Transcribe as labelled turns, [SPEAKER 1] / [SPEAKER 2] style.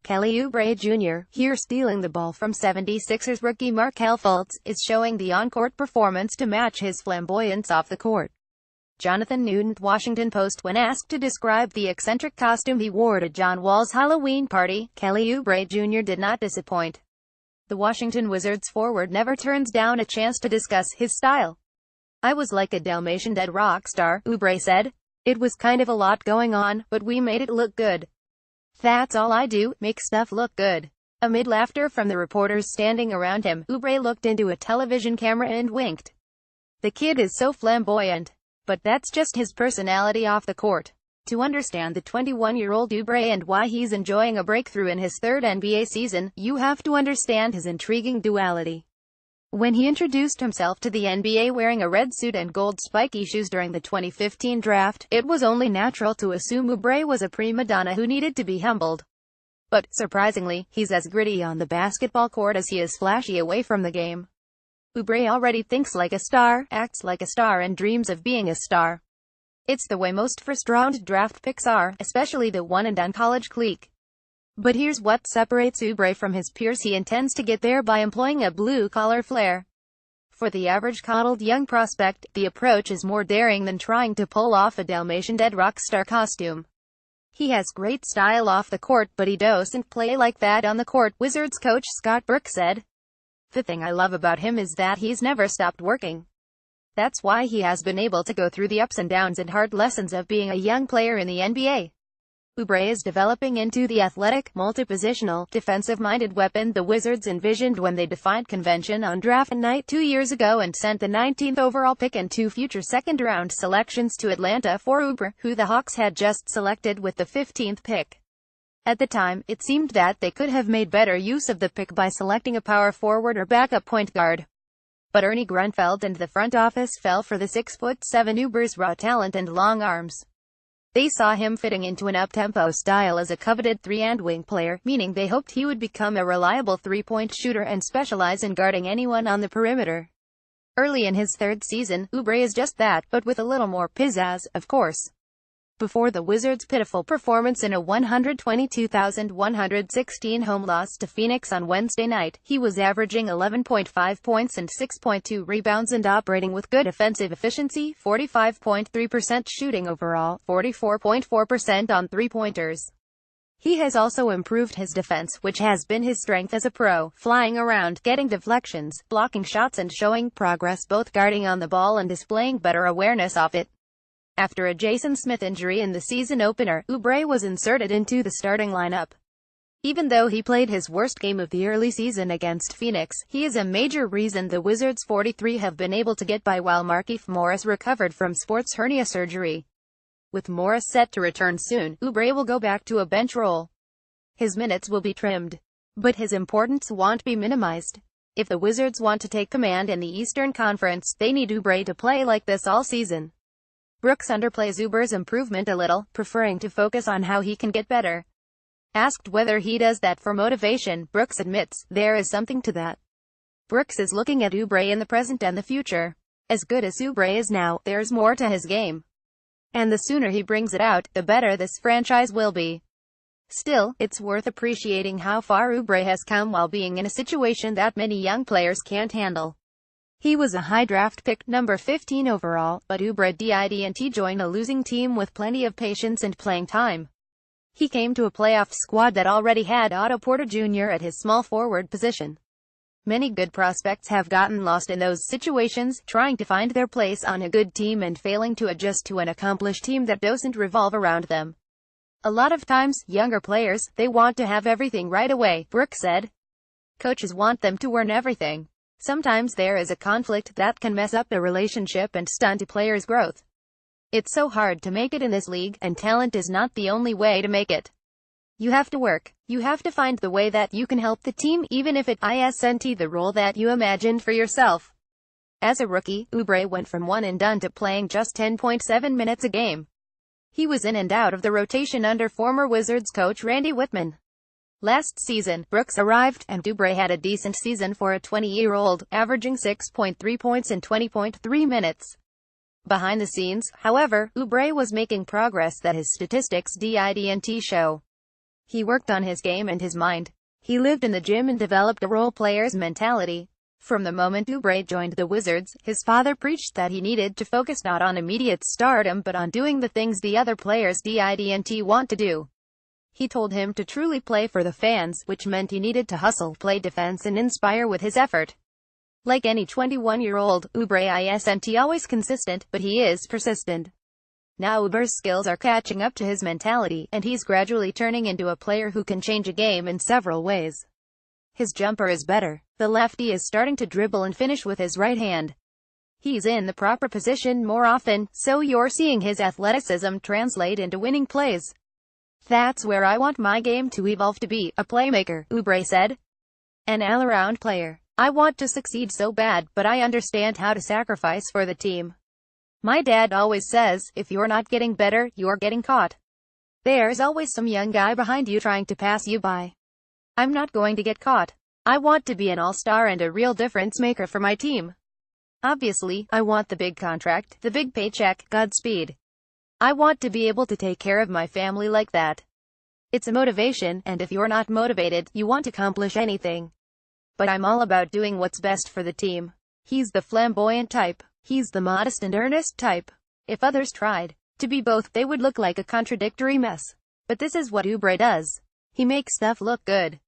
[SPEAKER 1] Kelly Oubre Jr., here stealing the ball from 76ers rookie Markelle Fultz, is showing the on-court performance to match his flamboyance off the court. Jonathan Newton, Washington Post. When asked to describe the eccentric costume he wore to John Wall's Halloween party, Kelly Oubre Jr. did not disappoint. The Washington Wizards forward never turns down a chance to discuss his style. "I was like a Dalmatian dead rock star," Oubre said. "It was kind of a lot going on, but we made it look good. That's all I do, make stuff look good." Amid laughter from the reporters standing around him, Oubre looked into a television camera and winked. "The kid is so flamboyant. But that's just his personality off the court." To understand the 21-year-old Oubre and why he's enjoying a breakthrough in his third NBA season, you have to understand his intriguing duality. When he introduced himself to the NBA wearing a red suit and gold spiky shoes during the 2015 draft, it was only natural to assume Oubre was a prima donna who needed to be humbled. But, surprisingly, he's as gritty on the basketball court as he is flashy away from the game. Oubre already thinks like a star, acts like a star and dreams of being a star. It's the way most first-round draft picks are, especially the one-and-done college clique. But here's what separates Oubre from his peers: he intends to get there by employing a blue-collar flair. For the average coddled young prospect, the approach is more daring than trying to pull off a Dalmatian dead rock star costume. "He has great style off the court, but he doesn't play like that on the court," Wizards coach Scott Brooks said. "The thing I love about him is that he's never stopped working. That's why he has been able to go through the ups and downs and hard lessons of being a young player in the NBA." Oubre is developing into the athletic, multi-positional, defensive-minded weapon the Wizards envisioned when they defied convention on draft night 2 years ago and sent the 19th overall pick and 2 future second-round selections to Atlanta for Oubre, who the Hawks had just selected with the 15th pick. At the time, it seemed that they could have made better use of the pick by selecting a power forward or backup point guard. But Ernie Grunfeld and the front office fell for the 6'7" Oubre's raw talent and long arms. They saw him fitting into an up-tempo style as a coveted 3-and-wing player, meaning they hoped he would become a reliable three-point shooter and specialize in guarding anyone on the perimeter. Early in his third season, Oubre is just that, but with a little more pizzazz, of course. Before the Wizards' pitiful performance in a 122,116 home loss to Phoenix on Wednesday night, he was averaging 11.5 points and 6.2 rebounds and operating with good offensive efficiency, 45.3% shooting overall, 44.4% on three-pointers. He has also improved his defense, which has been his strength as a pro, flying around, getting deflections, blocking shots and showing progress both guarding on the ball and displaying better awareness off it. After a Jason Smith injury in the season opener, Oubre was inserted into the starting lineup. Even though he played his worst game of the early season against Phoenix, he is a major reason the Wizards' 43 have been able to get by while Markieff Morris recovered from sports hernia surgery. With Morris set to return soon, Oubre will go back to a bench role. His minutes will be trimmed, but his importance won't be minimized. If the Wizards want to take command in the Eastern Conference, they need Oubre to play like this all season. Brooks underplays Oubre's improvement a little, preferring to focus on how he can get better. Asked whether he does that for motivation, Brooks admits, there is something to that. Brooks is looking at Oubre in the present and the future. As good as Oubre is now, there's more to his game. And the sooner he brings it out, the better this franchise will be. Still, it's worth appreciating how far Oubre has come while being in a situation that many young players can't handle. He was a high draft pick, number 15 overall, but Oubre didn't join a losing team with plenty of patience and playing time. He came to a playoff squad that already had Otto Porter Jr. at his small forward position. Many good prospects have gotten lost in those situations, trying to find their place on a good team and failing to adjust to an accomplished team that doesn't revolve around them. A lot of times, younger players, they want to have everything right away, Brooks said. Coaches want them to earn everything. Sometimes there is a conflict that can mess up the relationship and stunt a player's growth. It's so hard to make it in this league, and talent is not the only way to make it. You have to work. You have to find the way that you can help the team, even if it isn't the role that you imagined for yourself. As a rookie, Oubre went from one and done to playing just 10.7 minutes a game. He was in and out of the rotation under former Wizards coach Randy Whitman. Last season, Brooks arrived, and Oubre had a decent season for a 20-year-old, averaging 6.3 points in 20.3 minutes. Behind the scenes, however, Oubre was making progress that his statistics didn't show. He worked on his game and his mind. He lived in the gym and developed a role player's mentality. From the moment Oubre joined the Wizards, his father preached that he needed to focus not on immediate stardom but on doing the things the other players didn't want to do. He told him to truly play for the fans, which meant he needed to hustle, play defense and inspire with his effort. Like any 21-year-old, Oubre isn't always consistent, but he is persistent. Now Oubre's skills are catching up to his mentality, and he's gradually turning into a player who can change a game in several ways. His jumper is better. The lefty is starting to dribble and finish with his right hand. He's in the proper position more often, so you're seeing his athleticism translate into winning plays. That's where I want my game to evolve to be, a playmaker, Oubre said. An all-around player. I want to succeed so bad, but I understand how to sacrifice for the team. My dad always says, if you're not getting better, you're getting caught. There's always some young guy behind you trying to pass you by. I'm not going to get caught. I want to be an all-star and a real difference maker for my team. Obviously, I want the big contract, the big paycheck, Godspeed. I want to be able to take care of my family like that. It's a motivation, and if you're not motivated, you won't accomplish anything. But I'm all about doing what's best for the team. He's the flamboyant type. He's the modest and earnest type. If others tried to be both, they would look like a contradictory mess. But this is what Oubre does. He makes stuff look good.